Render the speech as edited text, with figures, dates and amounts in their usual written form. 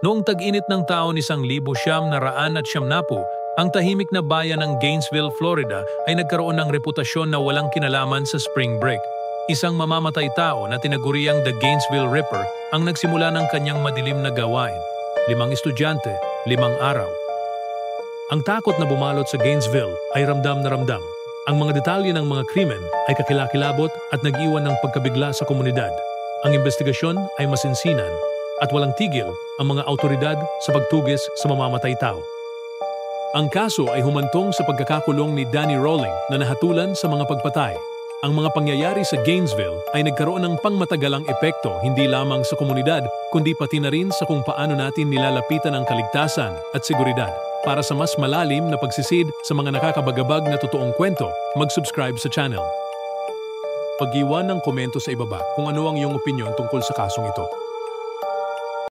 Noong tag-init ng taon 1970, ang tahimik na bayan ng Gainesville, Florida ay nagkaroon ng reputasyon na walang kinalaman sa spring break. Isang mamamatay tao na tinaguriang The Gainesville Ripper ang nagsimula ng kanyang madilim na gawain. 5 estudyante, 5 araw. Ang takot na bumalot sa Gainesville ay ramdam na ramdam. Ang mga detalye ng mga krimen ay kakilakilabot at nag-iwan ng pagkabigla sa komunidad. Ang investigasyon ay masinsinan at walang tigil ang mga autoridad sa pagtugis sa mamamatay tao. Ang kaso ay humantong sa pagkakakulong ni Danny Rolling na nahatulan sa mga pagpatay. Ang mga pangyayari sa Gainesville ay nagkaroon ng pangmatagalang epekto hindi lamang sa komunidad kundi pati na rin sa kung paano natin nilalapitan ang kaligtasan at seguridad. Para sa mas malalim na pagsisid sa mga nakakabagabag na totoong kwento, mag-subscribe sa channel. Pag-iwan ng komento sa ibaba kung ano ang iyong opinyon tungkol sa kasong ito.